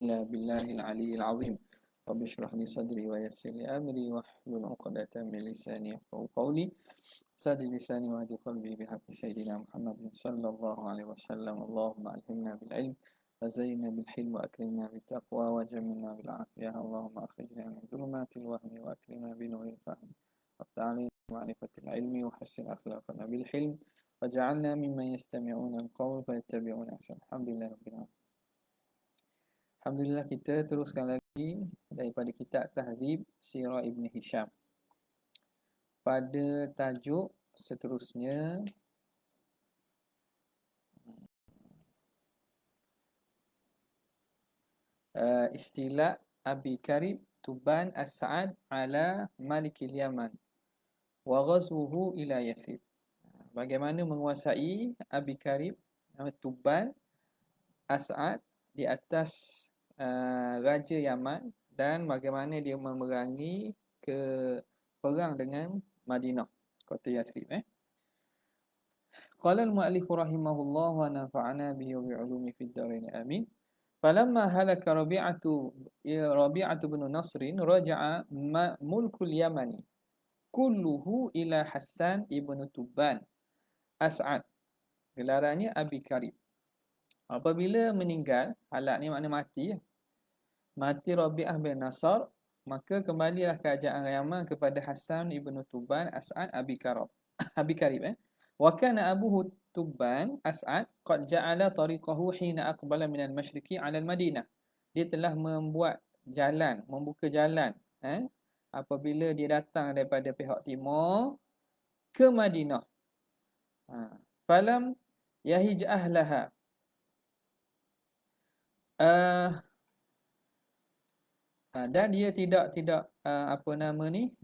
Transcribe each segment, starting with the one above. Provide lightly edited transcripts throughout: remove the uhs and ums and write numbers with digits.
إلا بالله العلي العظيم. رب اشرح لي صدري ويسر لي أمري واحلل عقدة من لساني يفقهوا قولي. سد لساني واهد قلبي بحق سيدنا محمد صلى الله عليه وسلم. اللهم ألهمنا بالعلم وزينا بالحلم وأكرمنا بالتقوى وجملنا بالعافية. اللهم أخرجنا من ظلمات الوهم وأكرمنا بنور الفهم وافتح علينا معرفة العلم وحسن أخلاقنا بالحلم وجعلنا ممن يستمعون القول فيتبعون أحسن. الحمد لله رب العالمين. Alhamdulillah, kita teruskan lagi daripada kitab Tahzib Sirah Ibn Hisham. Pada tajuk seterusnya, istilah Abi Karib Tuban As-Sa'ad ala Malikil Yaman wa ghazwuhu ila Yathrib. Bagaimana menguasai Abi Karib Tuban As-Sa'ad di atas Raja Yaman dan bagaimana dia memerangi ke perang dengan Madinah, kota Yathrib. Qala al-mu'allif rahimahullah wa nafa'ana bihi wa bi'ulumi fid dharain amin. Falamma halaka Rabi'atu bin Nasr raja'a mulkul Yamani kulluhu ila Hassan ibn Tuban As'ad. Gelarannya Abi Karib. Apabila meninggal, halak ni makna mati. Mati Rabi'ah bin Nasr, maka kembalilah kerajaan Yaman kepada Hassan ibn Tuban As'ad Abi Karib. Wa kana abuhu Tuban As'ad qad ja'ala tariqahu hina aqbala min al-mashriqi 'ala al-Madinah. Dia telah membuka jalan apabila dia datang daripada pihak timur ke Madinah. Falam yahij ahlaha. Dan dia tidak apa nama ni,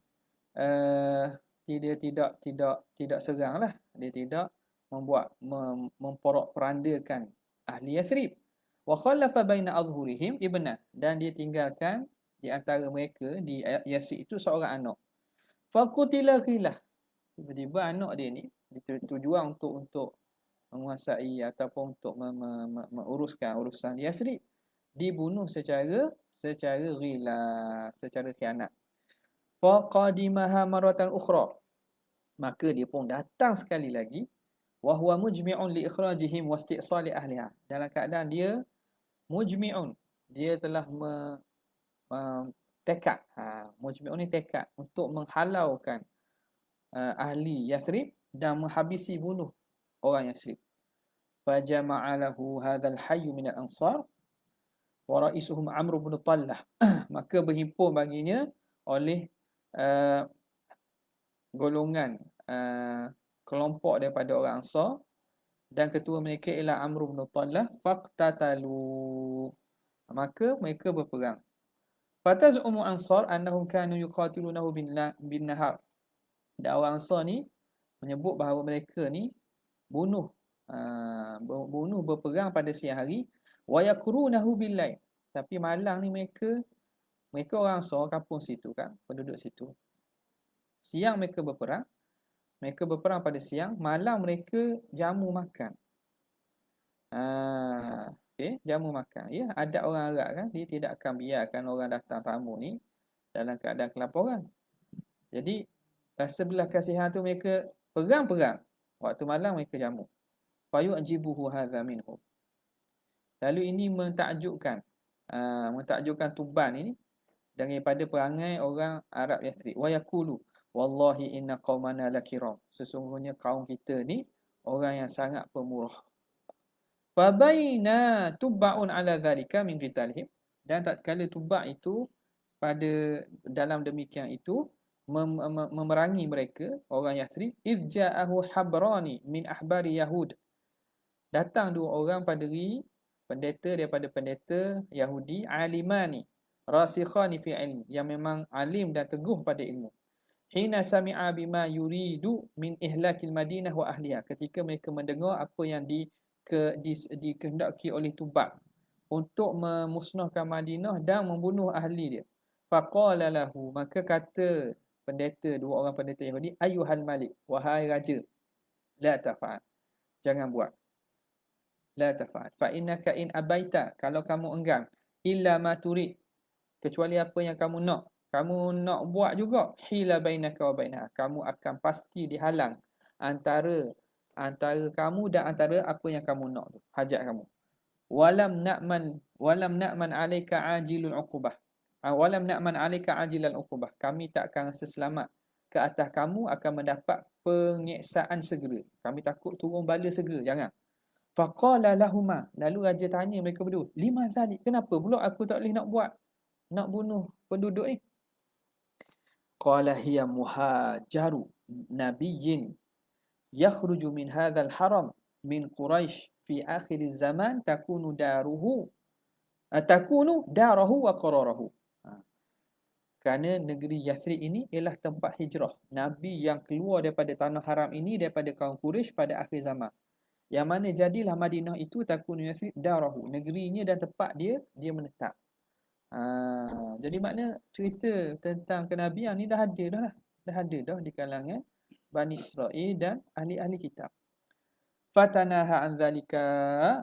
dia tidak seranglah, dia tidak memporak-perandakan ahli Yathrib. Wa khallafa baina adhhurihim ibna, dan dia tinggalkan di antara mereka di Yathrib itu seorang anak. Faqutila khilah, tiba-tiba anak dia ni tujuan untuk menguasai ataupun untuk menguruskan urusan di Yathrib, dibunuh secara ghila, secara khianat. Faqadimaha maratan ukhra, maka dia pun datang sekali lagi. Wa huwa mujmi'un li ikhrajihim wa isti'sali ahliha, dalam keadaan dia mujmi'un, dia telah tekad, mujmi'un ni tekad untuk menghalaukan ahli Yathrib dan menghabisi bunuh orang Yathrib. Fajama'a lahu hadzal hayy min al-ansar wa ra'isuhum Amr bin Tallah. Maka berhimpun baginya oleh golongan kelompok daripada orang Ansar, dan ketua mereka ialah Amr bin Tallah. Faqtatalu, maka mereka berperang. Fatazumu Ansar annahum kanu yuqatilunahu bin nahar. Dan orang Ansar ni menyebut bahawa mereka ni berperang pada siang hari. Wa yakrunahu bil-lail, tapi malam ni mereka orang Ansar kampung situ kan, penduduk situ. Siang mereka berperang pada siang, malam mereka jamu makan. Jamu makan. Ya, adat orang Arab kan, dia tidak akan biarkan orang datang tamu ni dalam keadaan kelaparan. Jadi rasa belas kasihan tu mereka perang, waktu malam mereka jamu. Fayu'jibuhu hadza minhum. Lalu ini mentakjubkan Tuban ini daripada perangai orang Arab Yathrib. Wa yaqulu wallahi inna qaumana lakiram, sesungguhnya kaum kita ni orang yang sangat pemurah. Fa baina tubba'un ala dhalika min qitalihim, dan tatkala Tuba' itu dalam demikian itu memerangi mereka orang Yathrib, idh ja'ahu habrani min ahbari yahud, datang dua orang paderi pendeta daripada pendeta Yahudi, alimani rasikhani fi ilm, yang memang alim dan teguh pada ilmu. Hina sami'a bima yuridu min ihlakil Madinah wa ahliha, ketika mereka mendengar apa yang dikehendaki oleh Tuba' untuk memusnahkan Madinah dan membunuh ahli dia. Faqala lahu, maka kata dua orang pendeta Yahudi, ayyuhal malik, wahai raja, la tafa'al, jangan buat. La tafa'al fa innaka in abaita, kalau kamu enggan, illa ma turid, kecuali apa yang kamu nak. Kamu nak buat juga, hila bainaka wa bainaha, kamu akan pasti dihalang antara kamu dan antara apa yang kamu nak tu, hajat kamu. Walam na'man 'alaika 'ajilul 'uqubah. Walam na'man 'alaika 'ajilal 'uqubah. Kami tak akan rasa selamat ke atas kamu akan mendapat penyiksaan segera. Kami takut turun bala segera. Jangan. Faqala lahumā. Lalu raja tanya mereka berdua, "Lima zalik? Kenapa pula aku tak boleh nak bunuh penduduk ni?" Qala hiya muhajaru nabiyyin yakhruju min hadzal haram min Quraisy fi akhir zaman takunu darahu wa qararahu. Kerana negeri Yathrib ini ialah tempat hijrah Nabi yang keluar daripada tanah haram ini, daripada kaum Quraisy pada akhir zaman. Yang mana jadilah Madinah itu takunu Yathrib darahu, negerinya dan tempat dia menetap. Jadi makna cerita tentang kenabian ni dah ada dah di kalangan Bani Israel dan ahli-ahli kitab. Fatanaha an zalika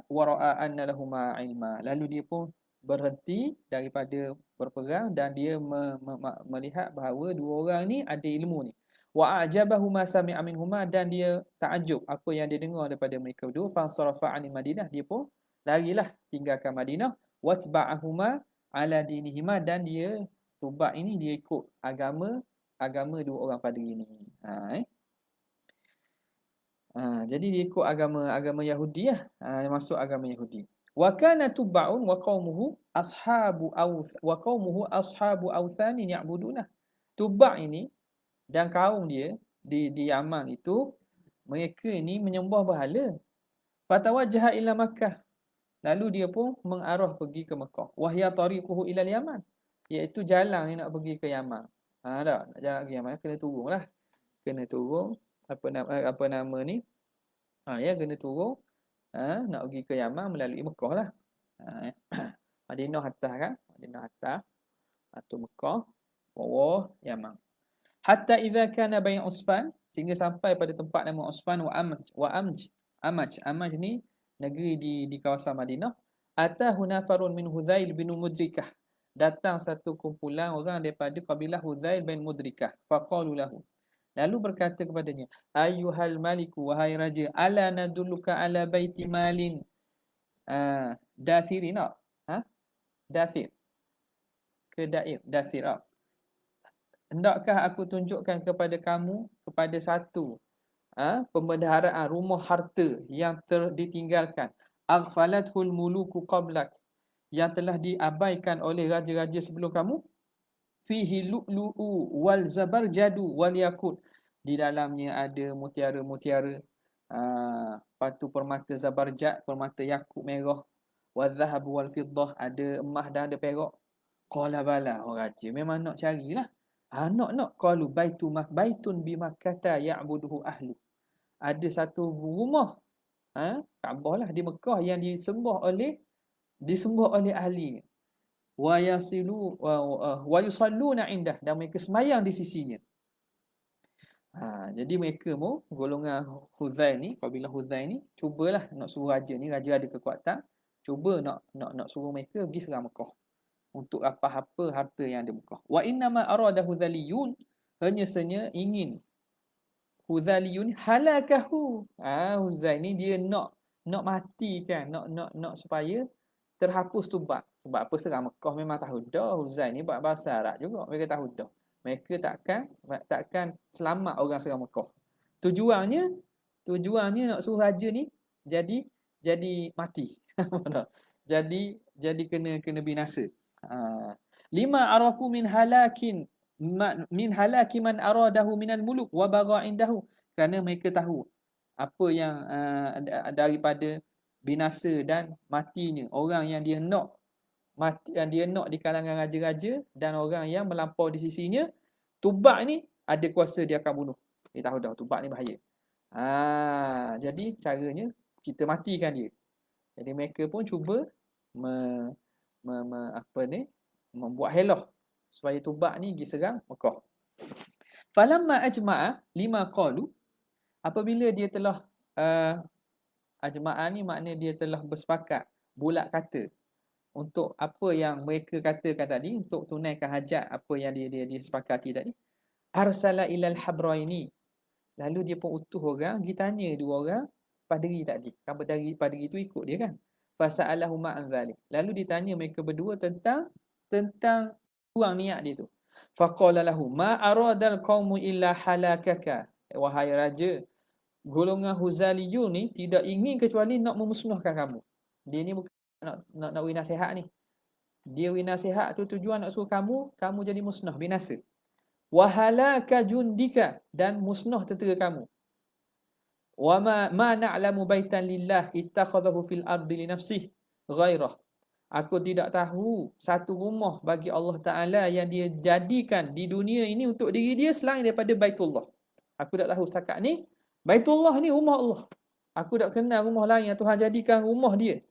wa ra'a anna lahuma ilma. Lalu dia pun berhenti daripada berperang dan dia melihat bahawa dua orang ni ada ilmu ni. Wa ajabahu ma sami'a minhuma, dan dia takjub apa yang dia dengar daripada mereka berdua. Fansarafa 'anil Madinah, dia pun larilah tinggalkan Madinah. Watba'ahuma ala dinihima, dan dia Tubak ini dia ikut agama dua orang padri ni. Jadi dia ikut agama Yahudi lah. Dia masuk agama Yahudi. Wa kana Tubba'un wa qaumuhu ashabu awthanin ya'buduna. Tubba' ini dan kaum dia di Yaman itu, mereka ini menyembah berhala. Fatawajjaha ila Makkah. Lalu dia pun mengarah pergi ke Mekah. Wahya tariquhu ila Yaman, iaitu jalan ni nak pergi ke Yaman. Nak jalan ke Yaman kena turunlah. Kena turun apa nama ni? Kena turun. Nak pergi ke Yaman melalui Mekah lah. Madinah atas kan? Madinah atas. Atau Mekah, bawah Yaman. Hatta idza kana bain Usfan, sehingga sampai pada tempat nama Usfan wa Amaj ni negeri di kawasan Madinah. Atahu nafarun min Hudzail bin Mudrikah. Datang satu kumpulan orang daripada kabilah Hudzail bin Mudrikah. Faqalu lahu. Lalu berkata kepadanya, "Ayyuhal maliku, wahai raja, ala nadulluka ala baiti malin dafirin." Dafir. Ke dair, dafir. Hendakkah aku tunjukkan kepada kamu kepada satu pembendaharaan rumah harta yang ditinggalkan, aghfalathul muluku qablak, yang telah diabaikan oleh raja-raja sebelum kamu, fihi lu'lu'u wal zabarjadu wal yakut, di dalamnya ada mutiara-mutiara, patu permata zabarjad, permata yakut merah, wal zahab wal fiddah, ada emas dan ada perak. Qala bala, raja memang nak carilah. Nak. Qalu baitun bi Makkah ya'buduhu ahlu. Ada satu rumah, Kaabah lah di Mekah yang disembah oleh ahli. Wa yusalluna indah, dan mereka semayang di sisinya. Jadi mereka golongan Hudzail ni, kabilah Hudzail ni, cubalah nak suruh raja ni, raja ada kekuatan, cuba nak suruh mereka pergi serang Mekah untuk apa-apa harta yang ada Mekah. Wa innama arada Hudzaliyun, hanya saja ingin Hudzaliyun halakahu. Hudzail ni dia nak matikan, nak supaya terhapus Tubak. Sebab apa? Serang Mekah memang tahu dah Hudzail ni bahasa Arab juga, mereka tahu dah. Mereka takkan selamat orang serang Mekah. Tujuannya nak suruh raja ni jadi mati. jadi kena binasa. Lima arafu min halaki man aradahu minal muluk wa bagha indahu, kerana mereka tahu apa yang daripada binasa dan matinya orang yang dia nak di kalangan raja-raja dan orang yang melampau di sisinya. Tubak ni ada kuasa dia akan bunuh. Dia tahu dah Tubak ni bahaya. Jadi caranya kita matikan dia. Jadi mereka pun cuba membuat helah supaya Tubak ni pergi serang Mekah. Falamma ajma'a lima qalu, apabila dia telah ajma'a ni makna dia telah bersepakat, bulat kata untuk apa yang mereka katakan tadi, untuk tunaikan hajat apa yang dia sepakati tadi. Arsala ilal habraini. Lalu dia pun utuh orang, pergi tanya dua orang padri tadi. Kan padri itu ikut dia kan. Fasa'alahu ma'an zalik. Lalu ditanya mereka berdua tentang kurang niat dia tu. Faqala lahu ma aradal qaumu illa halakaka. Wahai raja, golongan Huzaliyun ni tidak ingin kecuali nak memusnahkan kamu. Dia ni bukan nak beri nasihat ni. Dia beri nasihat tu tujuan nak suruh kamu jadi musnah, binasa. Wahalaka jundika, dan musnah tentera kamu. Wa ma na'lamu baitan lillah ittakhadahu fil ardi li nafsihi ghairah. Aku tidak tahu satu rumah bagi Allah Ta'ala yang dia jadikan di dunia ini untuk diri dia selain daripada Baitullah. Aku tak tahu setakat ni. Baitullah ni rumah Allah. Aku tak kenal rumah lain yang Tuhan jadikan rumah dia.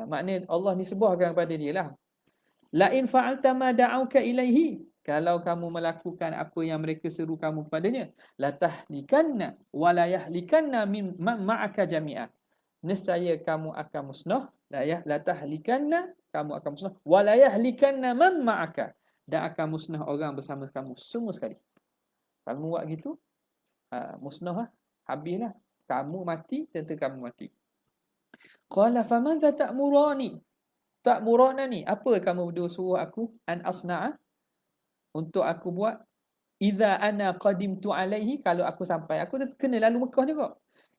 Maknanya Allah nisbahkan kepada dia lah. La in fa'alta ma da'auka ilaihi. Kalau kamu melakukan apa yang mereka seru kamu kepadanya, la tahlikanna wa la yahlikanna min ma'aka jami'a. Nescaya kamu akan musnah, la tahlikanna, kamu akan musnah, wa la yahlikanna man ma'aka, dan akan musnah orang bersama kamu semua sekali. Kamu buat gitu, musnah lah, habislah. Kamu mati, tentu kamu mati. Qala famadza ta'murani? Ta'muranani, apa kamu berdua suruh aku? An asna'a, untuk aku buat. Idza ana qadimtu alaihi, kalau aku sampai, aku kena lalu Mekah juga.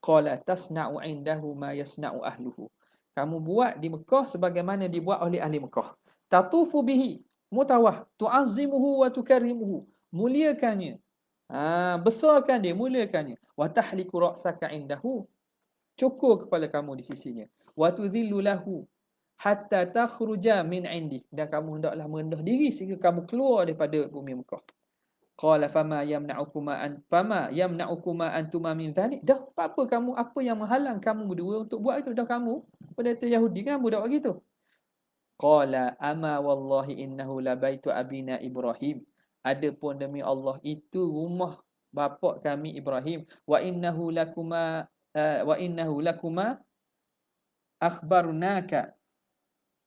Qala tasna'u indahu ma yasna'u ahluhu. Kamu buat di Mekah sebagaimana dibuat oleh ahli Mekah. Tatufu bihi mutawah, tu'azzimuhu wa tukarrimuhu. Muliakannya. Besarkan dia, muliakannya. Wa tahliku ra'saka indahu. Cukur kepala kamu di sisinya. Wa tudhillu lahu hatta takhruja min indi, dan kamu hendaklah merendah diri sehingga kamu keluar daripada bumi Mekah. Qala fama yamna'ukuma antuma min dhalik. Dah apa kamu, apa yang menghalang kamu berdua untuk buat itu? Dah kamu pendeta Yahudi kan budak begitu. Qala ama wallahi innahu la baitu abina Ibrahim. Adapun demi Allah itu rumah bapa kami Ibrahim. Wa innahu lakuma akhbarnaka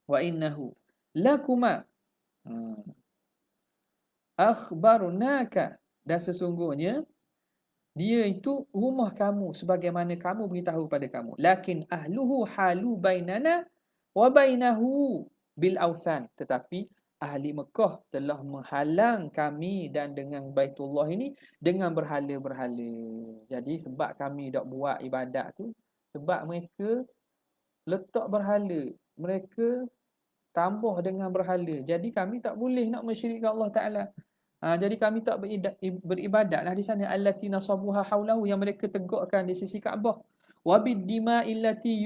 wa innahu lakuma akhbarnaka, dan sesungguhnya dia itu rumah kamu sebagaimana kamu beritahu pada kamu. Lakin ahluhu halu bainana wa bainahu bil authan, tetapi ahli Mekah telah menghalang kami dan dengan Baitullah ini dengan berhala-berhala. Jadi sebab kami tak buat ibadat tu, sebab mereka letak berhala, mereka tambah dengan berhala. Jadi kami tak boleh nak mensyirikkan Allah Ta'ala. Jadi kami tak beribadatlah di sana. Allati nasabuha haulahu, yang mereka tegakkan di sisi Kaabah. Wa bid-dima illati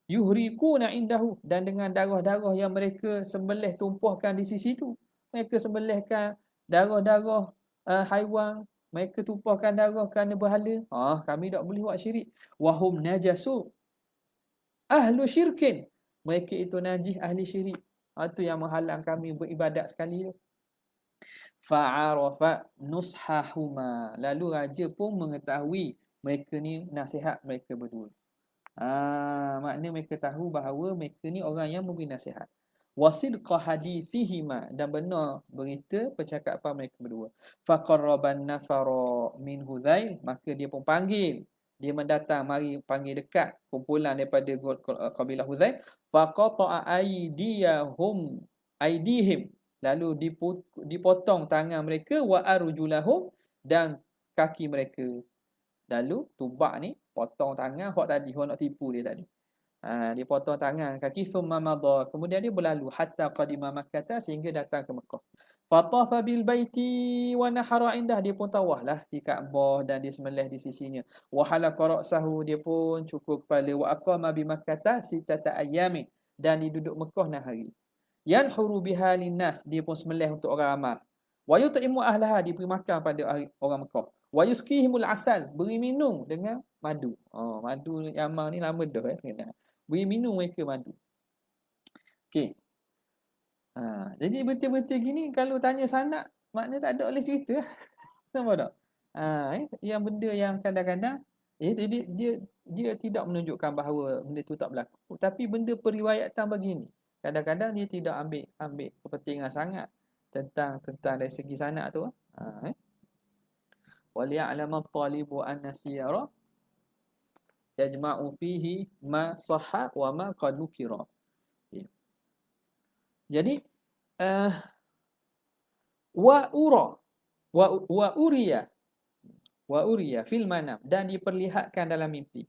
yuhriquna indahu, dan dengan darah-darah yang mereka sembelih tumpahkan di sisi itu. Mereka sembelihkan darah-darah haiwan, mereka tumpahkan darah kerana berhala. Kami tak boleh buat syirik. Wahum najasu ahlu syirkin, mereka itu najis, ahli syirik. Itu yang menghalang kami beribadat sekali tu. Fa'arafa nushahuma, lalu raja pun mengetahui mereka ni nasihat mereka berdua. Maknanya mereka tahu bahawa mereka ni orang yang memberi nasihat. Wasidqa hadithihima, dan benar berita percakapan mereka berdua. Faqarraban nafara min Hudzail, maka dia pun panggil, dia mendatang, mari panggil dekat kumpulan daripada kabilah Hudzail. Faqata'a aydihim, lalu dipotong tangan mereka, wa arjulahum, dan kaki mereka. Lalu tubak ni potong tangan hak tadi, hak nak tipu dia tadi. Dia potong tangan kaki, summa madha, kemudian dia berlalu hatta qadima Makkah, sehingga datang ke Mekah. Fatafa bil baiti wa nahara indah, dia pun tawaflah di Kaabah dan dia sembelih di sisinya. Wa halaqa ra'sahu, dia pun cukur kepala. Wa aqama bi Makkah sittata ayyamin, dan dia duduk Mekah 6 hari. Yanhuru biha linnas, dia pun sembelih untuk orang ramai. Wa yut'imu ahlaha, diberi makan pada orang Mekah. Wa yuskihimul asal, beri minum dengan madu. Madu Yaman ni lama dah kena. Beri minum mereka madu. Okey. Jadi berita-berita gini kalau tanya sanad, maknanya tak ada oleh cerita. Nampak tak? Yang benda yang kadang-kadang Jadi dia tidak menunjukkan bahawa benda itu tak berlaku, tapi benda periwayatan begini. Kadang-kadang dia tidak ambil ambil kepentingan sangat tentang dari segi sanad tu. Wa liya'lam at-talibu anna siyara yajma'u fihi ma sahha wa ma qad nukira. Jadi wa ura wa uriya fil manam, dan diperlihatkan dalam mimpi.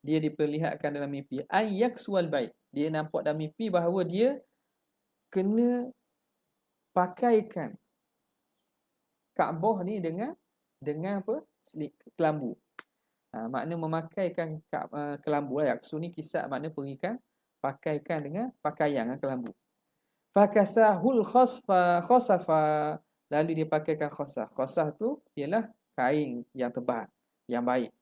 Dia diperlihatkan dalam mimpi ayyaksual bait. Dia nampak dalam mimpi bahawa dia kena pakaikan Kaabah ni dengan apa? Kelambu. Makna memakaikan kelambu lah. Yaksu ni kisah makna pergikan pakaikan dengan pakaian kelambu. Fakasahul khasafa, lalu dia pakaikan khasah. Khasah tu ialah kain yang tebal, yang baik.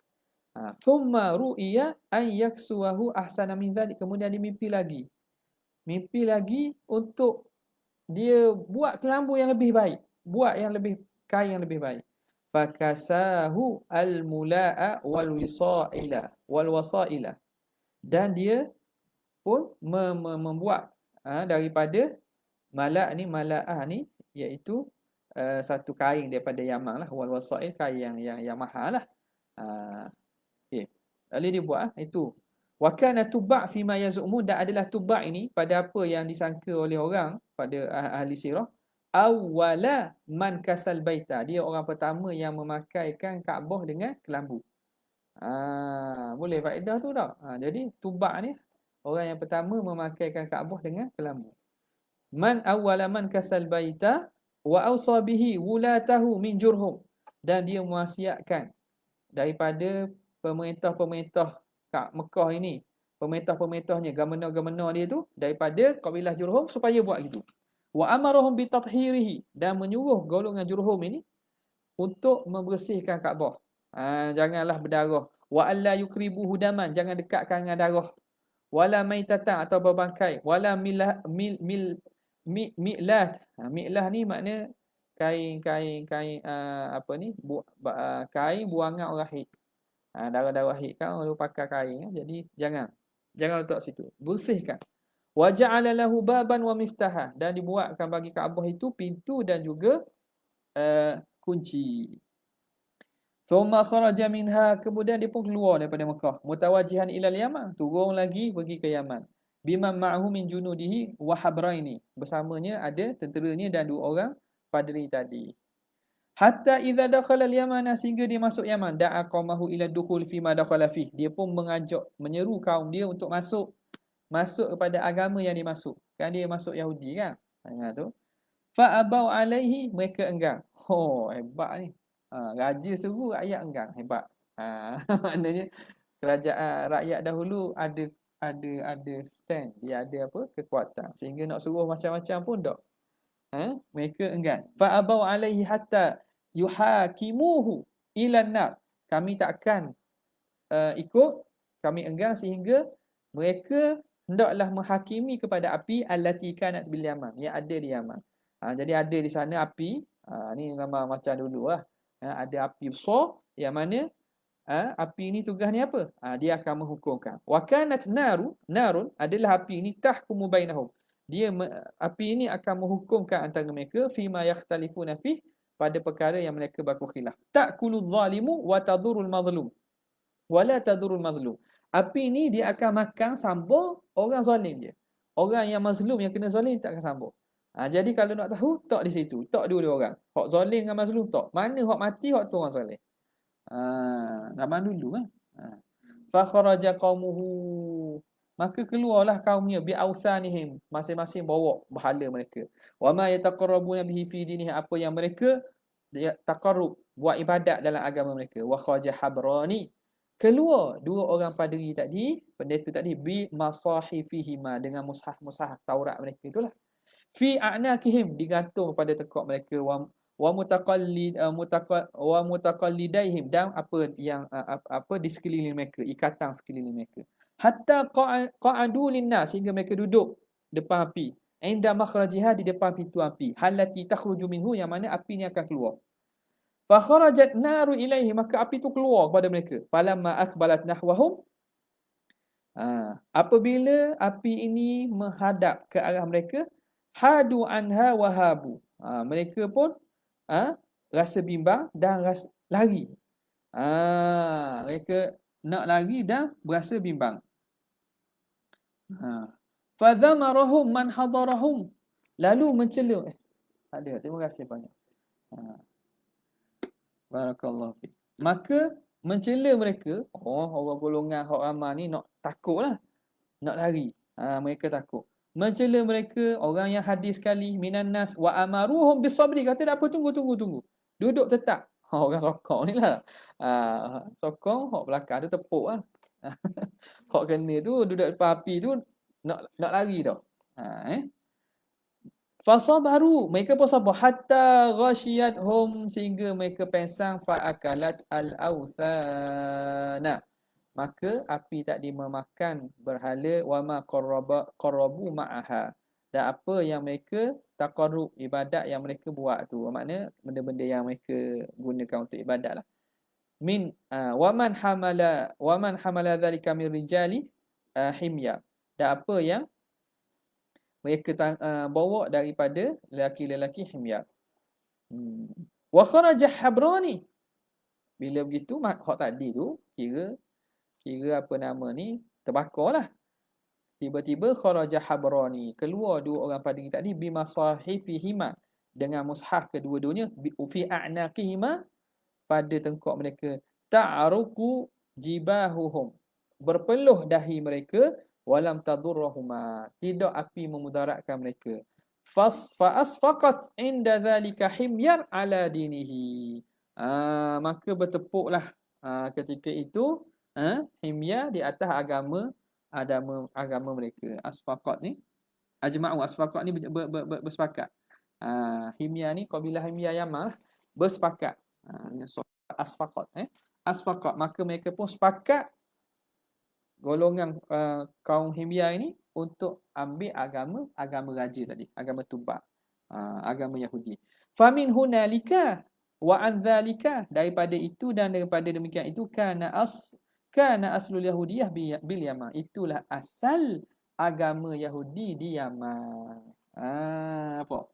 Thumma ru'iya an yaksuwahu ahsana min dhalik. Kemudian dia mimpi lagi. Mimpi lagi untuk dia buat kelambu yang lebih baik, buat yang lebih kain yang lebih baik. Fakasahu al-mula'a wal wasaila. Dan dia pun membuat daripada mala'ah ni iaitu satu kain daripada Yaman lah, wal wasail kain yang mahal lah. Okay. Lalu dia buat itu. Wa kana tuba' fi ma yaz'umun, dan adalah tuba' ini pada apa yang disangka oleh orang pada ahli sirah. Awwala man kasal baita, dia orang pertama yang memakaikan Kaabah dengan kelambu. Boleh faedah tu tak? Jadi tuba' ni orang yang pertama memakaikan Kaabah dengan kelambu. Man awwala man kasal baita wa awsa bihi wulatahu min Jurhum, dan dia mewasiatkan daripada pemerintah-pemerintah kat Mekah ini, pemerintah-pemerintahnya, governor-governor dia tu daripada kabilah Jurhum supaya buat gitu. Wa amarahum bi tathhirihi, dan menyuruh golongan Jurhum ini untuk membersihkan Kaabah. Janganlah berdarah. Wa alla yukribuhu daman, jangan dekatkan dengan darah. Wala maitatan, atau berbangkai. Wala milat. Mi'lah ni makna kain apa ni? Kain buangan orang haid. Darah-darah haid kan orang pakai kain, jadi jangan letak situ. Bersihkan. Wa ja'ala lahu baban wa miftaha, dan dibuatkan bagi Kaabah itu pintu dan juga kunci. Thumma kharaja minha, kemudian dia pun keluar daripada Mekah, mutawajihan ilal Yaman, turun lagi pergi ke Yaman. Bima ma'hu min junudihi wa habraini, bersamanya ada tenteranya dan dua orang padri tadi. Hatta idza dakhala al-Yaman, sehingga dia masuk Yaman, da'a qaumahu ila dukhul fi ma dakhala fi, dia pun menyeru kaum dia untuk masuk kepada agama yang dimasuk. Kan dia masuk Yahudi kan? Tu. Fa abau alaihi, mereka enggan. Hebat ni. Raja suruh, rakyat enggan. Hebat. Maknanya kerajaan rakyat dahulu ada stand, dia ada apa? Kekuatan. Sehingga nak suruh macam-macam pun tak. Mereka enggan. Fa abau alaihi hatta yuhakimuhu ila nar. Kami takkan ikut, kami enggan sehingga mereka hendaklah menghakimi kepada api allati kanat bil Yaman, yang ada di Yaman. Jadi ada di sana api, ni memang macam dulu lah. Ada api besar yang mana api ni tugas ni apa? Dia akan menghukumkan. Wa kanat narun adalah api ni tahkumu bainahum. Api ini akan menghukumkan antara mereka fima yakhtalifuna fi, pada perkara yang mereka berkhilaf. Ta'kulul zalimu wa tadurul mazlum. Wala tadurul mazlum. Api ni dia akan makan sambal orang zalim dia. Orang yang mazlum, yang kena zalim, tak akan sambal. Jadi kalau nak tahu, tak di situ. Tak dua orang. Hak zalim dengan mazlum tak. Mana hak mati, hak tu orang zalim. Zaman dulu kan. Fa kharaja qaumuhu, maka keluarlah kaumnya, bi ausanihim, masing-masing bawa berhala mereka. Wa ma yataqarrabuna bihi fi dinihim, apa yang mereka taqarrub, buat ibadat dalam agama mereka. Wa kharaja habrani, keluar dua orang padri tadi, pendeta tadi, bi masahifihima, dengan mushaf Taurat mereka itulah. Fi a'naqihim, digantung pada tekuk mereka. Wa mutaqallidaihim, dan apa yang di sekeliling mereka, ikatan sekeliling mereka. Hatta qa'adu linnas, sehingga mereka duduk depan api. Inda makhrajiha, di depan pintu api. Halati takhruju minhu, yang mana api ni akan keluar. Fa kharajat naru ilaihi, maka api tu keluar kepada mereka. Falamma aqbalat nahwahum, apabila api ini menghadap ke arah mereka, hadu anha wahabu, mereka pun rasa bimbang dan lari. Mereka nak lari dan berasa bimbang. Fadhamarahum man hadarahum, lalu mencela. Ada, terima kasih banyak. Barakallahu fiik. Maka mencela mereka, orang golongan hak ramai ni nak takutlah, nak lari. Mereka takut. Mencela mereka, orang yang hadir sekali, minan nas wa amaruhum bisabri, kata tak apa, tunggu. Duduk tetap. Orang sokong ni lah. Sokong, hak belakang tu tepuk lah. Hak kena tu duduk depan api tu nak lari dah. Fasabaru, mereka pun sabar hatta ghashiyathum, sehingga mereka pensang, faakalat al-awthana, maka api tadi memakan berhala, wama qarrabu ma'aha, dan apa yang mereka taqarrub, ibadat yang mereka buat tu, makna benda-benda yang mereka gunakan untuk ibadat lah. Min waman hamala dhalika min rijali himya, dan apa yang mereka bawa daripada lelaki-lelaki himyar. Wa kharaja habrani, bila begitu hak tadi tu kira apa nama ni, terbakarlah. Tiba-tiba kharaja habrani, keluar dua orang pada tadi, bimasahifihima, dengan mushaf kedua-duanya, fi a'naqihima, pada tengkuk mereka, ta'aruku jibahuhum, berpeluh dahi mereka, walam tadurrahuma, tidak api memudaratkan mereka. Fa asfaqat inda dhalika himyar ala dinihi, maka bertepuklah ketika itu himyar di atas agama mereka. Asfaqat ni ajma'u, asfaqat ni bersepakat. Himyar ni kabilah himyar Yaman bersepakat. Asfaqat asfaqat, maka mereka pun sepakat, golongan kaum himyar ini, untuk ambil agama raja tadi, agama Tubba, agama Yahudi. Famin hunalika wa an dzalika, daripada itu dan daripada demikian itu, kana aslul yahudiyah bil Yaman, itulah asal agama Yahudi di Yaman. Apa?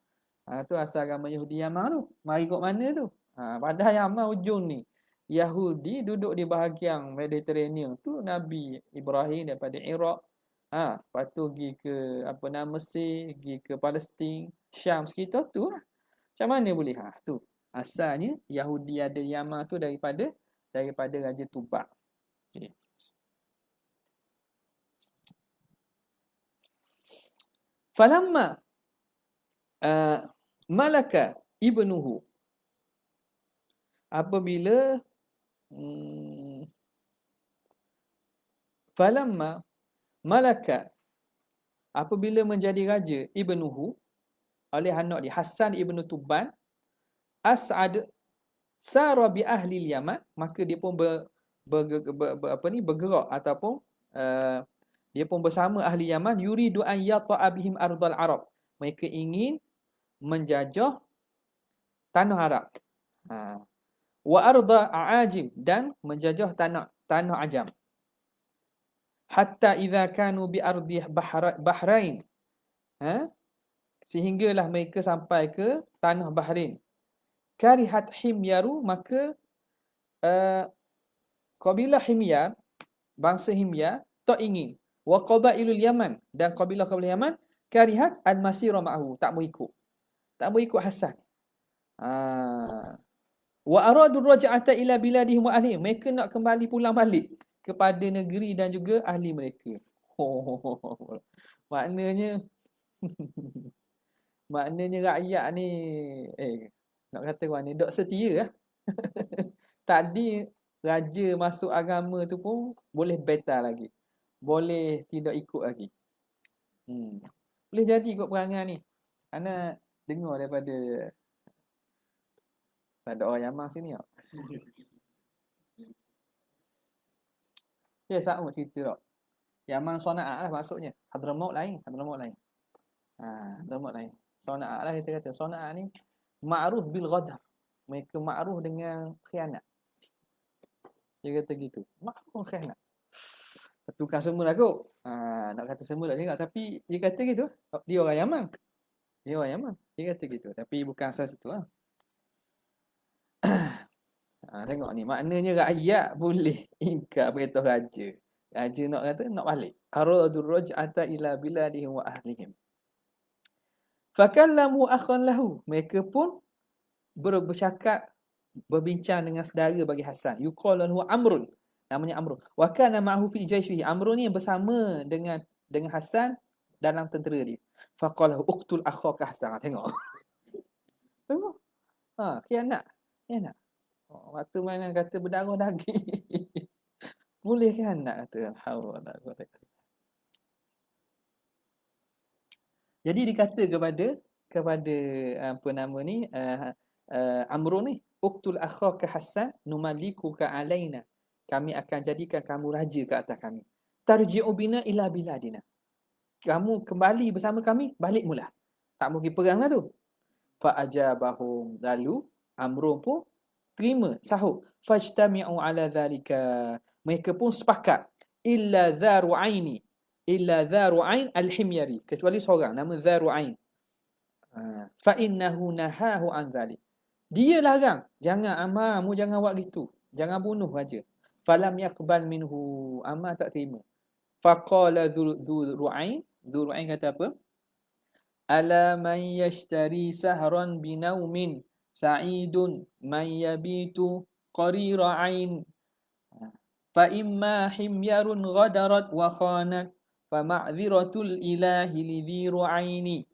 Tu asal agama Yahudi Yaman tu. Mari kat mana tu? Padahal Yaman ujung ni. Yahudi duduk di bahagian Mediterranean tu, Nabi Ibrahim daripada Iraq, lepas tu pergi ke Mesir, pergi ke Palestin, Syam sekitar tu lah. Macam mana boleh? Tu asalnya Yahudi ada Yaman tu daripada Raja Tubak. Okay. Falamma malaka ibnuhu, apabila falamma malaka, apabila menjadi raja, ibnuhu, oleh anak dia Hasan ibnu Tuban, As'ad sara bi ahli Yaman, maka dia pun bergerak ataupun dia pun bersama ahli Yaman, yuridu an yata'a bihim ardal Arab, mereka ingin menjajah tanah Arab, wa arda a'ajim, dan menjajah tanah Ajam. Hatta idza kanu bi ardi Bahrain, sehinggalah mereka sampai ke tanah Bahrain. Karihat himyaru, maka kabilah himyar, bangsa himyar tak ingin, wa qabailul Yaman, dan kabilah-kabilah Yaman, karihat al-masira ma'ahu, tak mau ikut Hasan. Wa aradu raj'ata ila biladihim wa ahlihim, mereka nak kembali pulang balik kepada negeri dan juga ahli mereka. Maknanya rakyat ni nak kata orang ni dok setia lah. Tadi raja masuk agama tu pun boleh batal lagi, boleh tidak ikut lagi. Boleh jadi ikut perangai ni. Ana dengar daripada orang Yaman sini tak? Ya, sama cerita tak. Yaman Sana'a lah maksudnya. Hadramaut lain. Hadramaut lain. Sana'a lah kita kata. Sana'a ni ma'ruf bil ghadar. mereka makruh dengan khianat. Dia kata gitu. Makruh khianat. Tapi bukan semua lah kot. Nak kata semua tak juga. Tapi dia kata gitu. Dia orang Yaman. Dia orang Yaman. Dia kata gitu. Tapi bukan asal situ lah. Tengok ni. Maknanya rakyat boleh ingkar perintah raja. Raja nak kata, nak balik. Aradur raj'ata ila biladihim wa ahlihim. Fakallamu akhan lahu. Mereka pun bercakap, berbincang dengan saudara bagi Hasan. Yuqalu lahu Amrun. Namanya Amrun. Wa kana ma'ahu fi jaishihi. Amrun ni bersama dengan Hasan dalam tentera dia. Faqala uqtul akhaka Hasan. Tengok. Tengok. Khianat. Khianat. Waktu mana kata berdarah daging. Boleh khianat kata. Alhamdulillah. Jadi dikata kepada apa nama ni Amrun ni, uqtul akhaka Hasan numalikuka alaina. Kami akan jadikan kamu raja ke atas kami. Tarji'u bina ila biladina. Kamu kembali bersama kami, balik mula. Tak mau pergi perang lah tu. Fa ajabahum. Lalu Amrun pun terima, sahut. Fajtami'u ala dhalika. Mereka pun sepakat. Illa dharu aini. Illa dharu ain al-himyari. Kecuali seorang nama dharu ain. Fa innahu nahahu an dhalik. Dia larang. Jangan Ammar, mu jangan buat gitu. Jangan bunuh raja. Falam yaqbal minhu. Ammar tak terima. Faqala Dhuru'ain. Dhuru'ain kata apa? Ala man yashtari sahran binaumin sa'idun man yabitu qarira ain. Fa imma himyarun ghadarat wa khanat fa ma'dhiratul ilahi lidhiru aini.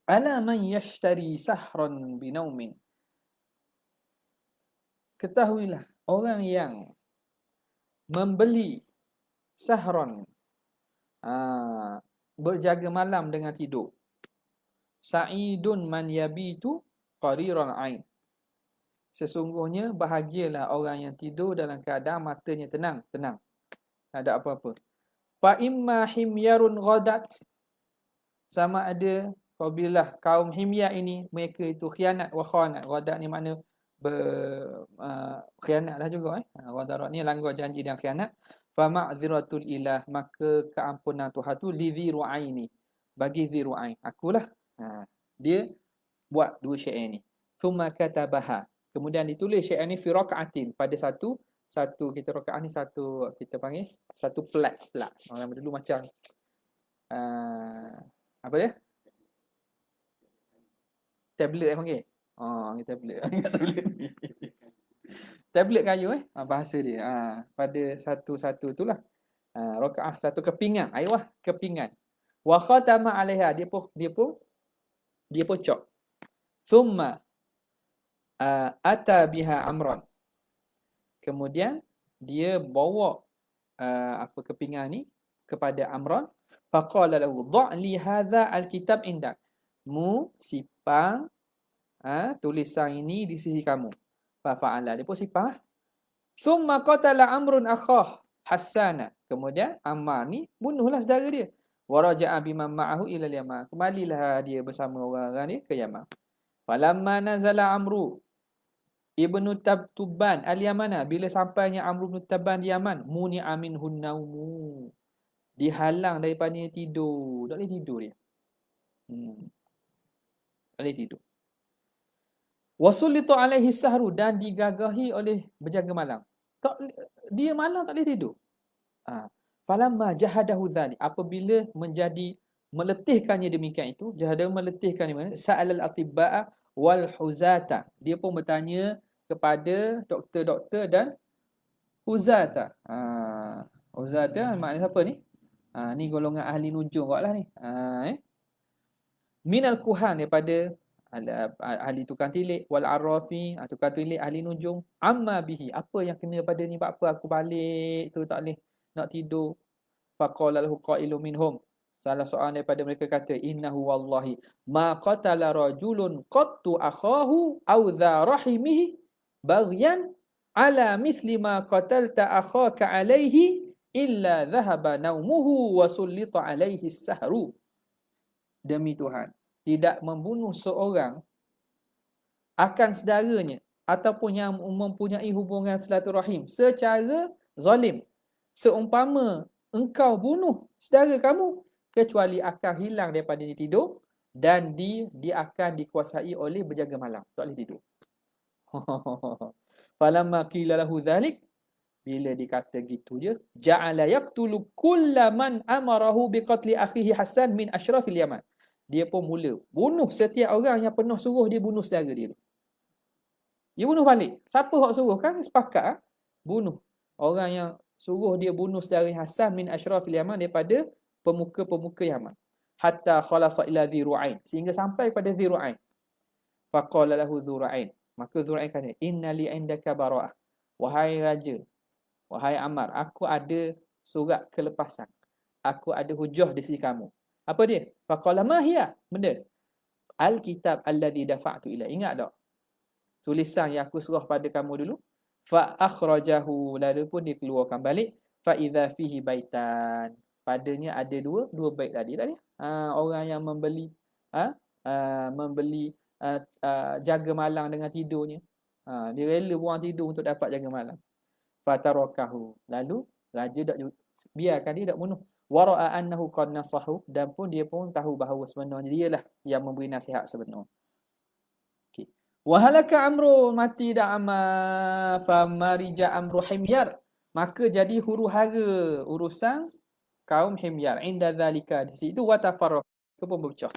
Ala man yashtari sahran binaumin. Ketahuilah orang yang membeli sahron, berjaga malam dengan tidur. Sa'idun man yabitu qariran ain. Sesungguhnya bahagialah orang yang tidur dalam keadaan matanya tenang. Tak ada apa-apa. Fa imma himyarun ghadat. Sama ada apabila kaum himyar ini, mereka itu khianat wa khanat. Ghadat ni makna khianat lah juga. Ghadarat ni langgar janji dan khianat. Fa ma'dziratul ilah. Maka keampunan Tuhan tu li dhiru aini. Bagi dhiru ain. Akulah. Dia buat dua syair ni. Thumma katabaha. Kemudian ditulis syair ni fi raka'atin. Pada satu kita rakaat ni satu, kita panggil satu plat. Orang dulu macam apa dia? Tablet panggil. Tablet. Tablet kayu bahasa dia. Pada satu itulah. Rakaah satu kepingan. Ayuh, kepingan. Wa khatama 'alaiha. Dia pun cok. Thumma ata biha Amran. Kemudian dia bawa kepingan ni kepada Amran. Faqala lahu dha' li hadha alkitab indak. Mu sipang tulisan ini di sisi kamu. Fa fa'ala. Dia pun sipang. Thumma qatala Amrun akhah Hassana. Kemudian Ammar ni bunuhlah saudara dia. Wa raja'a biman ma'ahu ila al-Yaman. Kembalilah dia bersama orang-orang dia ke Yaman. Falamma nazala Amru Ibnu Tuban al-Yamana. Bila sampainya Amru ibn Tuban di Yaman, muni amin hunnaumu. Dihalang daripada tidur. Tak boleh tidur dia. Tak boleh tidur. Wasullitu alaihi sahru. Dan digagahi oleh berjaga malam. Dia malam tak boleh tidur. Falamma jahadahu dhalik. Apabila menjadi meletihkannya demikian itu, jahadahu meletihkan di mana? Sa'alal atibba'a wal huzata. Dia pun bertanya kepada doktor-doktor dan huzata. Huzata maknanya siapa ni? Ni golongan ahli nujum kot lah ni. Minal kuhan, daripada ahli tukang tilik, wal arrafi, tukang tilik, ahli nujum. Amma bihi, apa yang kena pada ni, apa aku balik tu tak boleh nak tidur. Faqala lahu qailun minhum. Salah seorang daripada mereka kata, innahu wallahi ma qatala rajulun qattu akhahu aw dha rahimihi baghyan ala mithli ma qatalta akhaka alayhi illa dhahaba naumuhu wa sullita alaihi sahru. Demi Tuhan, tidak membunuh seorang akan saudaranya ataupun yang mempunyai hubungan silaturahim secara zalim, seumpama engkau bunuh saudara kamu, kecuali akan hilang daripada dia tidur dan dia akan dikuasai oleh berjaga malam, tak boleh tidur. Falamma qila lahu dhalik, bila dikata gitu je, ja'ala yaqtulu kullaman amarahu biqatli akhihi Hasan min asyrafil Yaman. Dia pun mula bunuh setiap orang yang pernah suruh dia bunuh saudara dia. Dia bunuh balik. Siapa hak suruh kan sepakat bunuh. Orang yang suruh dia bunuh saudara Hasan min asyrafil Yaman daripada pemuka-pemuka Yaman. Hatta khalasa ila Dhi Ru'ain, sehingga sampai pada Dhi Ru'ain. Faqala lahu Dhi Ru'ain, maka Dhi Ru'ain kata, inna li indaka bara'ah. Wahai raja, wahai Ammar, aku ada surat kelepasan. Aku ada hujah di sisi kamu. Apa dia? Faqala ma hiya? Benda. Al-kitab alladhi dafa'tu ila. Ingat tak? Tulisan yang aku suruh pada kamu dulu. Fa akhrajahu, lalu pun dia keluarkan balik. Fa idza fihi baitan. Padanya ada dua bait tadi. Orang yang membeli jaga malam dengan tidurnya. Dia rela buang tidur untuk dapat jaga malam. Fatarakahu, lalu raja tak biarkan dia tak bunuh. Wara'a annahu qad nasahu, dan pun dia pun tahu bahawa sebenarnya dialah yang memberi nasihat sebenar. Okey. Wa halaka amru, mati dah Ammar, famarija amru Himyar, maka jadi huru-hara urusan kaum Himyar. Inda zalika, di situ wa tafarraq, pun berpecah.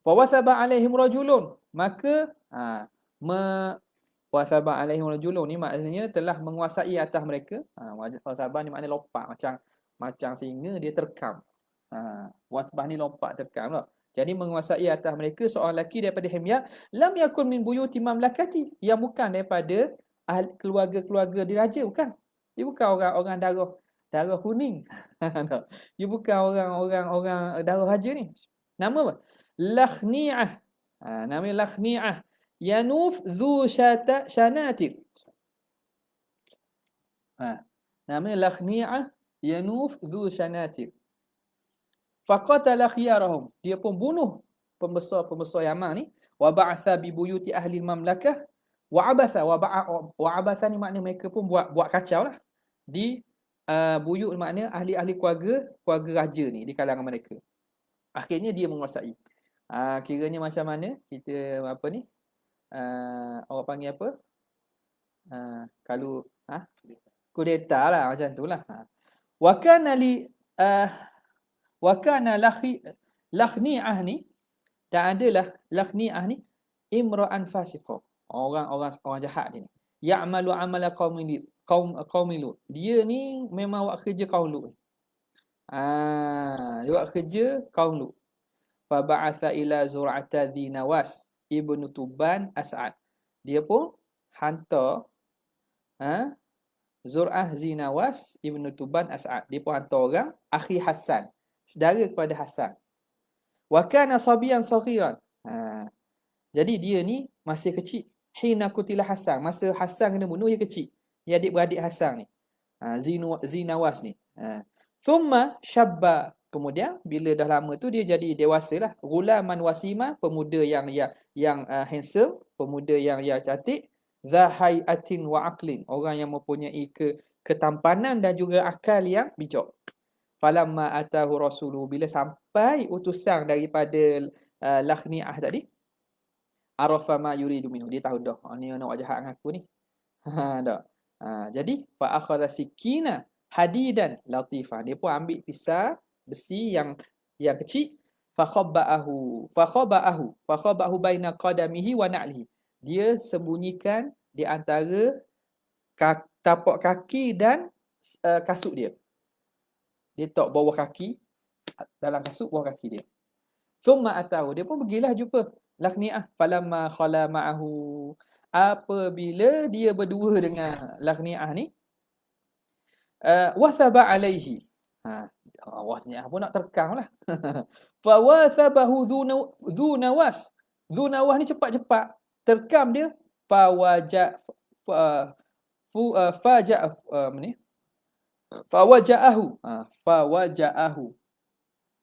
Fa wasaba alaihim rajulun, maka wasaba alaihim rajulun ni maknanya telah menguasai atas mereka. Wasaba ni maknanya lompat, macam singa dia terkam. Wasbah ni lompat terkam lah. Jadi menguasai atas mereka seorang lelaki daripada Himyar, lam yakun min buyuti mamlakati, yang bukan daripada keluarga-keluarga diraja, bukan. Dia bukan orang-orang darah kuning. Dia bukan orang darah raja ni. Nama apa? Lakhni'ah. Nama Lakhni'ah. Yanuf dhu shanatir. Namanya Lakhni'ah Yanuf dhu shanatir. Faqatala khiyarahum. Dia pun bunuh pembesar Yaman ni. Wa ba'atha bi buyuti ahli mamlakah. Wa abatha. Wa abatha ni makna mereka pun buat kacau lah. Di buyut makna ahli-ahli keluarga raja ni di kalangan mereka. Akhirnya dia menguasai. Kiranya macam mana kita apa ni? Orang panggil apa? Kalau kudeta lah, macam tu lah. Wa kana Lakhni'ah ni, dan adalah Lakhni'ah ni imra'an fasiqah, orang jahat dia ni. Ya'malu amala qaumi Lut. Dia ni memang buat kerja kaum Lut. Dia buat kerja kaum Lut. Fa ba'atha ila Zur'ata Dhi Nawas ibnu Tuban As'ad. Dia pun hantar Zur'ah Zinawas ibnu Tuban As'ad. Dia pun hantar orang akhi Hasan, saudara kepada Hasan. Wa kana sabiyan saghiran. Jadi dia ni masih kecil. Hina kutila Hasan, masa Hasan kena bunuh dia kecil. Dia adik-beradik Hasan ni. Zinawas ni. Thumma shabba. Kemudian bila dah lama tu dia jadi dewasa lah. Ghulaman wasima, pemuda yang handsome, pemuda yang cantik. Zahai'atin wa aqlin, orang yang mempunyai ketampanan dan juga akal yang bijak. Falamma atahu rasulu, bila sampai utusan daripada Lakhni'ah tadi, arafa ma yuridu minhu, dia tahu dah ni nak buat jahat dengan aku ni. Dah. Jadi fa akhadha sikina hadidan latifah, dia pun ambil pisau besi yang kecil. Fakhaba'ahu baina qadamihi wa na'lihi, dia sembunyikan di antara tapak kaki dan kasut dia. Dia tak bawah kaki, dalam kasut bawah kaki dia. Thumma atahu, dia pun pergilah jumpa Lakhni'ah. Falamma khala ma'ahu, apabila dia berdua dengan Lakhni'ah ni, wathaba alaihi. Wasnya pun nak terkam lah. Fa wathabahu dhu nawas. Dhu nawas ni cepat-cepat terkam dia.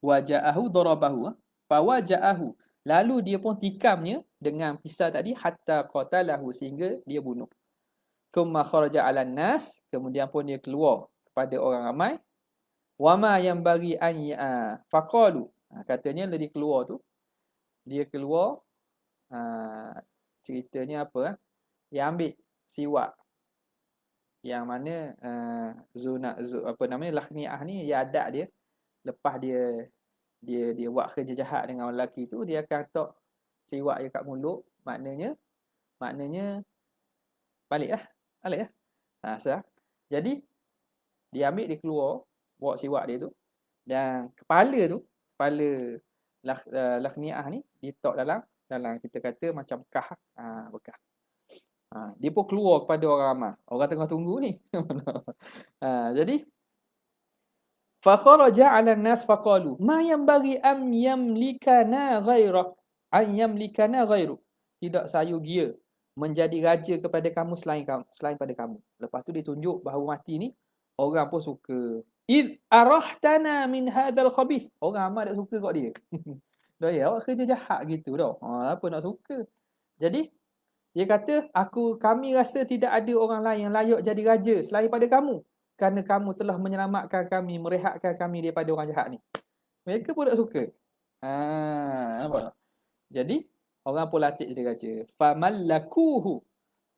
Waja'ahu darabahu. Fawaja'ahu, lalu dia pun tikamnya dengan pisau tadi hatta qatalahu, sehingga dia bunuh. Thumma kharaja 'alan nas, kemudian pun dia keluar kepada orang ramai. Wama yang bagi an faqalu, katanya dia keluar tu, dia keluar, ceritanya apa, dia ambil siwak yang mana apa namanya, Lakhniah ni, dia adat dia, lepas dia buat kerja jahat dengan orang lelaki tu, dia akan tok siwak dia kat mulut, maknanya balik lah. Jadi dia ambil, dia keluar bawa siwak dia tu, dan kepala Lakhniah ni ditok dalam kita kata macam bekah, bekah. Dia pun keluar kepada orang ramai, orang tengah tunggu ni. Jadi fa kharaja 'ala an-nas faqalu ma yanbaghi am yamlikana ghairu, tidak sayugia menjadi raja kepada kamu selain pada kamu. Lepas tu dia tunjuk bahawa mati ni orang pun suka. Id arahtana min hadzal khabith, orang ramai tak suka kat dia. Dah ya, awak kerja jahat gitu dah. Apa nak suka. Jadi dia kata, kami rasa tidak ada orang lain yang layak jadi raja selain pada kamu, kerana kamu telah menyelamatkan kami, merehatkan kami daripada orang jahat ni. Mereka pun tak suka. Nampak tak? Jadi orang pun lantik jadi raja. Famallakuhu,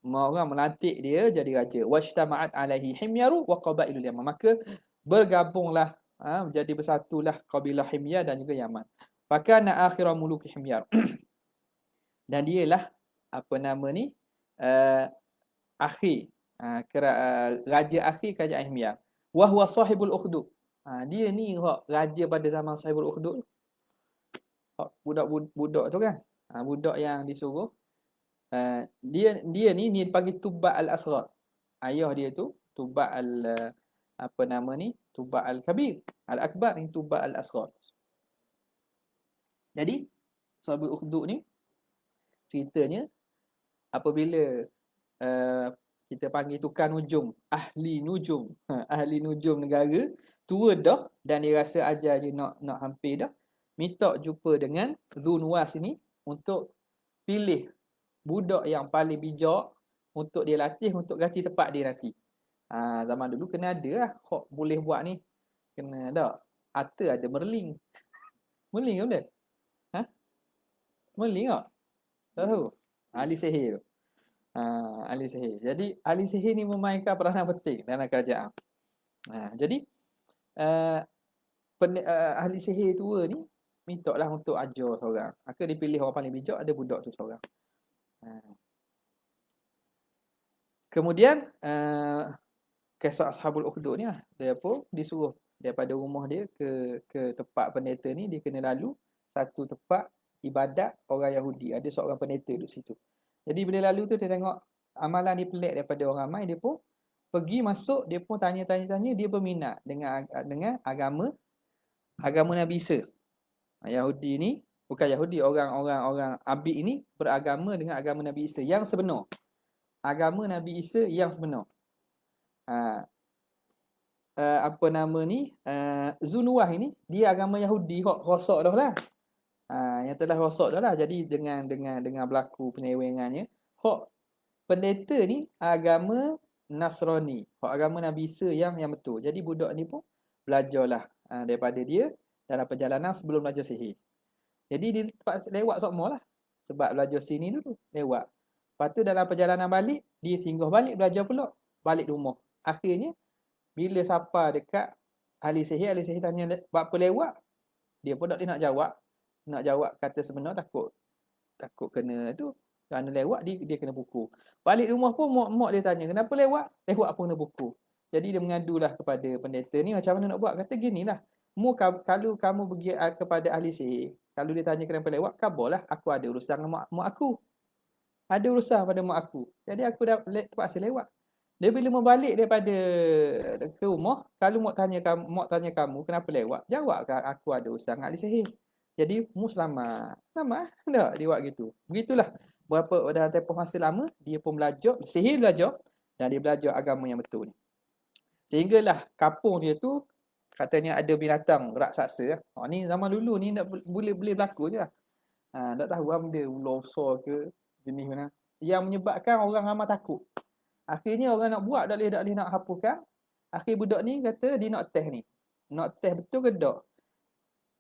orang melantik dia jadi raja. Washtama'at alaihi himyaru wa qabailul yaman, maka bergabunglah, menjadi bersatulah kabilah Himyar dan juga Yaman. Fakana akhira muluki Himyar. Dan dialah apa nama ni, akhir, raja akhir kerajaan Himyar. Wa huwa sahibul ukhdud. Dia ni raja pada zaman sahibul ukhdud. Budak tu kan. Budak yang disuruh. Dia ni dipanggil Tubba al-Asghar. Ayah dia tu Tubba Tubba al-Kabir. Al-Akbar ni Tubba al-Asghar. Jadi sahibul ukhdud ni ceritanya, apabila kita panggil tukar nujum, ahli nujum negara, tua dah dan dia rasa ajar dia nak hampir dah, minta jumpa dengan Zunwas ini untuk pilih budak yang paling bijak untuk dia latih untuk ganti tempat dia nanti. Zaman dulu kena ada lah hok boleh buat ni. Kena tak? Harta ada merling. Merling ke benda? Merling tak? Tak tahu. Ahli sihir tu. Ahli sihir. Jadi ahli sihir ni memainkan peranan penting dalam kerajaan. Jadi ahli sihir tua ni minta lah untuk ajar seorang. Maka dia pilih orang paling bijak, ada budak tu seorang. Kemudian kisah Ashabul Ukhdud ni lah, dia pun disuruh daripada rumah dia ke tempat pendeta ni, dia kena lalu satu tempat ibadat orang Yahudi. Ada seorang pendeta duduk situ. Jadi bila lalu tu dia tengok amalan dia pelik daripada orang ramai, dia pun pergi masuk, dia pun tanya, dia berminat dengan agama Nabi Isa. Yahudi ni, bukan Yahudi, orang Abid ini beragama dengan agama Nabi Isa yang sebenar. Agama Nabi Isa yang sebenar. Zunwah ini dia agama Yahudi rosak dah lah. Yang telah rosak dah lah. Jadi dengan berlaku penyewengannya, pendeta ni agama Nasrani, agama Nabi Isa yang betul. Jadi budak ni pun belajarlah daripada dia dalam perjalanan sebelum belajar sihir. Jadi dia lewat semua lah, sebab belajar sini dulu lewat. Lepas tu dalam perjalanan balik, dia singgah balik belajar pula, balik rumah. Akhirnya bila sampai dekat ahli sihir tanya buat apa lewat, dia pun tak nak jawab kata sebenar, takut kena tu, kerana lewat dia kena buku. Balik rumah pun mak dia tanya kenapa lewat apa kena buku. Jadi dia mengadulah kepada pendeta ni, macam mana nak buat. Kata ginilah, kalau kamu pergi kepada ahli sihir, kalau dia tanya kenapa lewat, kabarlah aku ada urusan dengan mak aku. Ada urusan pada mak aku. Jadi aku dah terpaksa lewat. Dia bila mau balik daripada ke rumah, kalau mak tanya kamu kenapa lewat, jawab aku ada urusan dengan ahli sihir. Jadi mu selamat. Selamat tak dia buat gitu. Begitulah. Dalam tempoh masa lama dia pun belajar, sihir belajar, dan dia belajar agama yang betul ni. Sehinggalah kampung dia tu katanya ada binatang raksasa. Ni zaman dulu ni boleh berlaku je lah. Tak tahu apa benda ular besar ke jenis mana. Yang menyebabkan orang ramai takut. Akhirnya orang nak buat, tak boleh nak hapuskan. Akhir budak ni kata dia nak test ni. Nak test betul ke tak?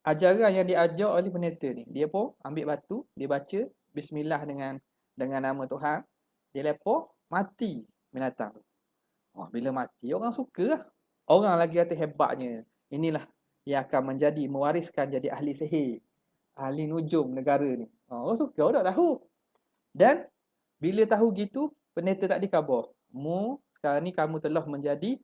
Ajaran yang diajar oleh pendeta ni. Dia pun ambil batu, dia baca bismillah dengan nama Tuhan. Dia lepas, mati binatang tu. Oh, bila mati, orang suka lah. Orang lagi kata hebatnya. Inilah yang akan mewariskan jadi ahli sihir. Ahli nujum negara ni. Orang suka, orang tak tahu. Dan bila tahu gitu, pendeta tak dikabar. Sekarang ni kamu telah menjadi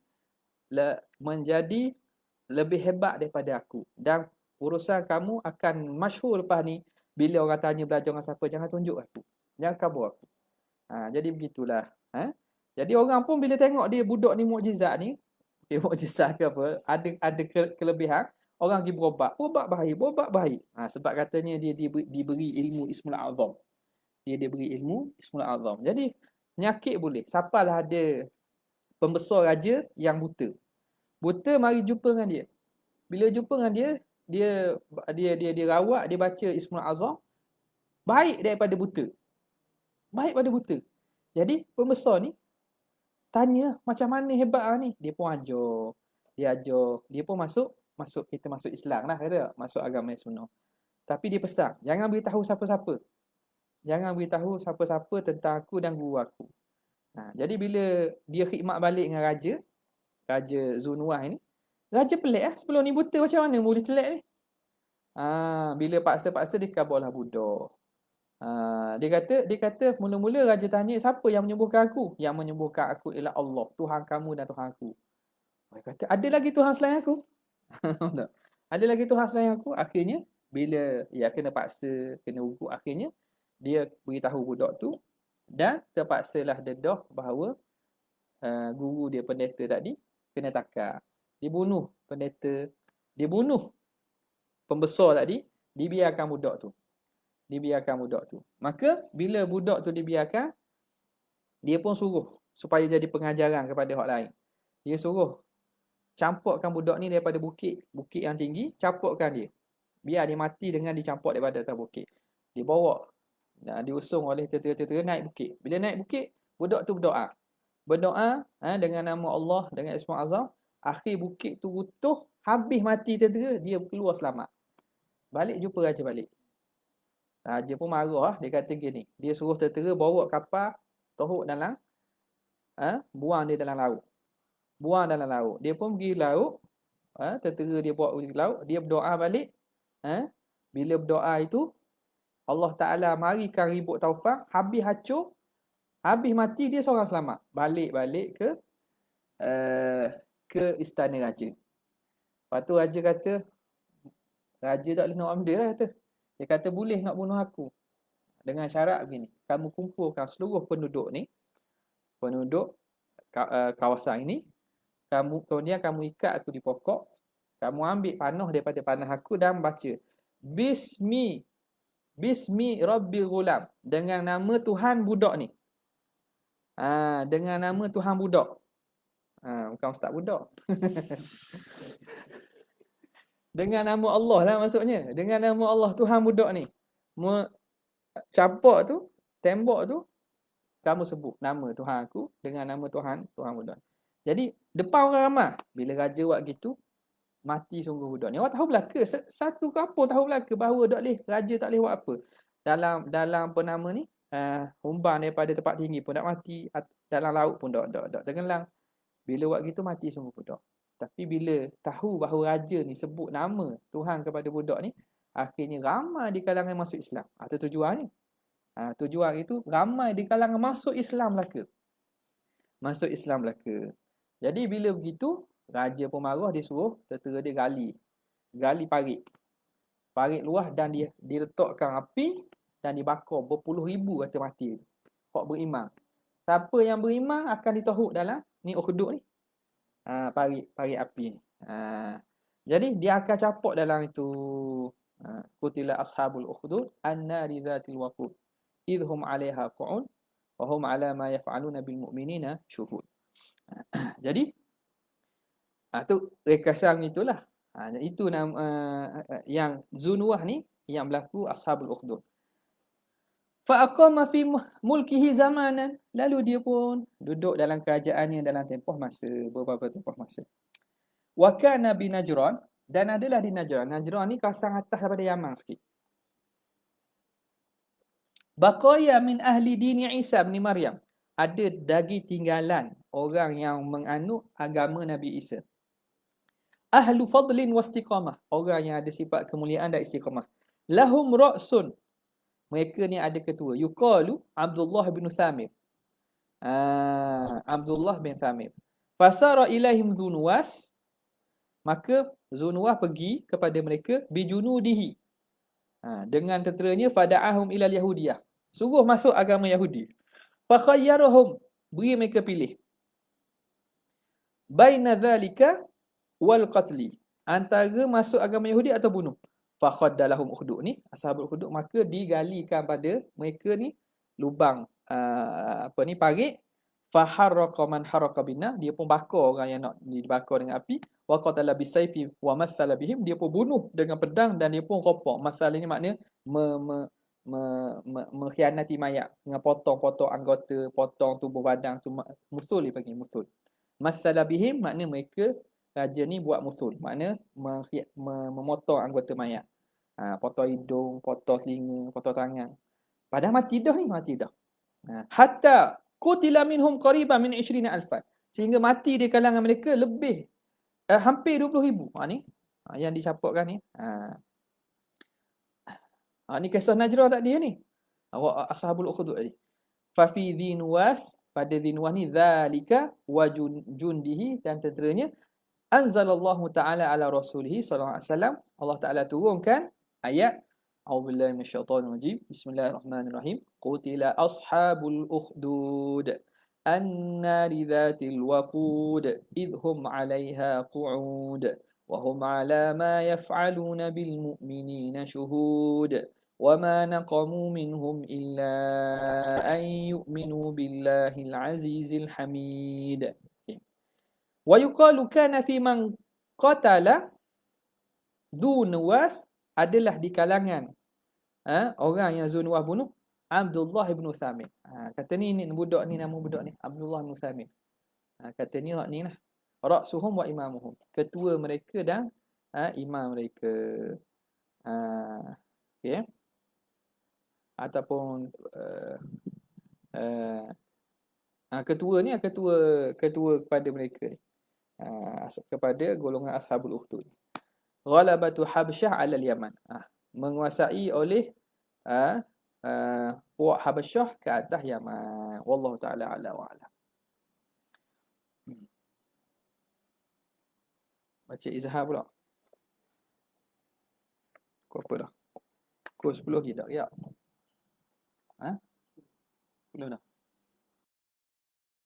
lebih hebat daripada aku. Dan urusan kamu akan masyhur lepas ni. Bila orang tanya belajar dengan siapa, jangan tunjuk aku. Jangan kabur aku. Jadi begitulah. Jadi orang pun bila tengok dia budak ni mukjizat ni, mukjizat ke apa, ada kelebihan, orang pergi berobat. Berobat baik. Sebab katanya dia diberi ilmu Ismul Azam. Dia diberi ilmu Ismul Azam. Jadi penyakit boleh. Siapalah ada pembesar raja yang buta. Buta mari jumpa dengan dia. Bila jumpa dengan dia rawat, dia baca Ismul Azam, baik daripada buta. Baik pada buta. Jadi pembesar ni tanya macam mana hebat ni. Dia pun ajar. Dia pun masuk Islam lah, kata. Masuk agama Islam. Tapi dia pesan, jangan beritahu siapa-siapa. Jangan beritahu siapa-siapa tentang aku dan guru aku. Jadi bila dia khidmat balik dengan Raja Zunuah ni, raja pelik lah. Sebelum ni buta, macam mana boleh telek ni? Bila paksa-paksa dia kabarlah budak. Dia kata mula-mula raja tanya, siapa yang menyembuhkan aku? Yang menyembuhkan aku ialah Allah, Tuhan kamu dan Tuhan aku. Dia kata, ada lagi Tuhan selain aku? Ada lagi Tuhan selain aku? Akhirnya bila kena paksa, kena ugut, akhirnya dia beritahu budak tu, dan terpaksalah dedah bahawa guru dia pendeta tadi kena takar. Dia bunuh pendeta, dia bunuh pembesar tadi, dibiarkan budak tu. Maka bila budak tu dibiarkan, dia pun suruh supaya jadi pengajaran kepada orang lain. Dia suruh campurkan budak ni daripada bukit yang tinggi, campurkan dia. Biar dia mati dengan dicampur daripada atas bukit. Dibawa, diusung oleh tentera-tentera naik bukit. Bila naik bukit, budak tu berdoa. Dengan nama Allah, dengan Ismul Azam. Akhir bukit tu utuh, habis mati tentera, dia keluar selamat. Balik jumpa raja balik. Raja pun marah, dia kata gini. Dia suruh tentera bawa kapal, tohuk dalam, buang dia dalam laut. Dia pun pergi laut, tentera dia bawa pergi laut, dia berdoa balik. Bila berdoa itu, Allah Ta'ala marikan ribut taufan, habis hacur, habis mati, dia seorang selamat. Balik ke istana raja. Lepas tu raja kata, raja tak boleh nak ambil lah, kata. Dia kata, boleh nak bunuh aku. Dengan syarat begini, kamu kumpulkan seluruh penduduk kawasan ini, kemudian kamu ikat aku di pokok, kamu ambil panah daripada panah aku dan baca, Bismi Rabbil Ghulam, dengan nama Tuhan budak ni. Dengan nama Tuhan budak. Bukan ustaz budak. Dengan nama Allah lah maksudnya. Dengan nama Allah Tuhan budak ni. Campur tu, tembok tu, kamu sebut nama Tuhan aku dengan nama Tuhan budak. Jadi depan orang ramai, bila raja buat gitu, mati sungguh budak ni. Orang tahu belaka, satu kampung tahu belaka bahawa raja tak boleh buat apa. Dalam apa nama ni, humbang daripada tempat tinggi pun tak mati, dalam laut pun tak tenggelam. Bila buat gitu mati sungguh budak. Tapi bila tahu bahawa raja ni sebut nama Tuhan kepada budak ni, akhirnya ramai di kalangan masuk Islam. Itu tujuannya. Tujuan itu ramai di kalangan masuk Islam belaka. Jadi bila begitu, raja pun marah, dia suruh tentera dia gali parit luas, dan dia diletakkan api dan dibakar berpuluh ribu kata mati. Hak beriman. Siapa yang beriman akan ditohuk dalam ni ukhdud ni. Parit api ni. Jadi dia akan capuk dalam itu. Qutila ashabul ukhdud annari dzatil waqud idhum 'alaiha qu'un wa hum 'ala ma yaf'aluna bil mu'minina syuhud. Jadi tu rekasan itulah. Itu nama yang Zunuah ni yang berlaku ashabul ukhdud. fa aqama fi mulkihi zamanan, lalu dia pun duduk dalam kerajaannya dalam tempoh masa, beberapa tempoh masa. Wa kana bi Najran, dan adalah di Najran. Najran ni kawasan atas daripada Yaman sikit. Baqaya min ahli dini Isa bin Maryam. Ada daging tinggalan orang yang menganut agama Nabi Isa. Ahlu fadlin wastiqamah. Orang yang ada sifat kemuliaan dan istiqamah. Lahum ra'sun. Mereka ni ada ketua. Yuqalu Abdullah bin Thamir. Abdullah bin Thamir. Fasara ilaihim Dhunuwas. Maka Zunuwah pergi kepada mereka bijunudihi. Dengan tenteranya fada'ahum ilal Yahudiyah. Suruh masuk agama Yahudi. Fakhayyarahum. Beri mereka pilih. Baina dhalika wal qatli. Antara masuk agama Yahudi atau bunuh. Fakhaddalahum ukhdud ni. Ashabul ukhdud. Maka digalikan pada mereka ni lubang parit. Faharraqa man harraqa bina. Dia pun bakar orang yang nak dibakar dengan api. Wa qatala bisayfi wa mathala bihim. Dia pun bunuh dengan pedang dan dia pun ropak. Masalah ni maknanya mengkhianati mayat dengan potong-potong anggota, potong tubuh badan tu, musul dia panggil musul. Mathala bihim makna mereka raja ni buat musul, makna memotong anggota mayat. Potong hidung, potong telinga, potong tangan. Padahal mati dah ni, mati dah. Hatta qutila minhum qariban min 20,000. Sehingga mati di kalangan mereka lebih hampir 20,000. Ni yang dicapukkan ni. Ni kisah Najrah tak dia ni. Ashabul ukhdud tadi. Fa fi Dhinwas, pada Dhinwas ni zalika wa jundihi, dan tenteranya anzalallahu ta'ala ala rasulihi sallallahu alaihi wasallam. Allah Taala turunkan ayat A'udzubillahi minasyaitonir rajim. Bismillahirrahmanirrahim. Qutila ashabul ukhdud annari dzatil waqud idhum 'alaiha qu'ud wa hum 'ala ma yaf'aluna bil mu'minina syuhud. وَمَا نَقَمُوا مِنْهُمْ إِلَّا أَنْ يُؤْمِنُوا بِاللَّهِ الْعَزِيزِ الْحَمِيدِ. وَيُقَالُ كَانَ فِي مَنْ قَتَلَ ذُو نُوَاسٍ, adalah di kalangan orang yang Zunuwah bunuh Abdullah bin Thamir. Kata ni budak ni, nama budak ni Abdullah bin Thamir. Kata ni lah ra'suhum wa imamuhum, ketua mereka dan imam mereka. Okey. Ataupun ketua ni ketua kepada mereka ni, kepada golongan ashabul ukhdud. Ghalabatu Habsyah 'ala al-Yaman, menguasai oleh puak Habasyah ke atas Yaman. Wallahu taala a'la wa a'lam. Baca izhar pula. Kau apa dah? Kau 10 kita ya. 10 dah.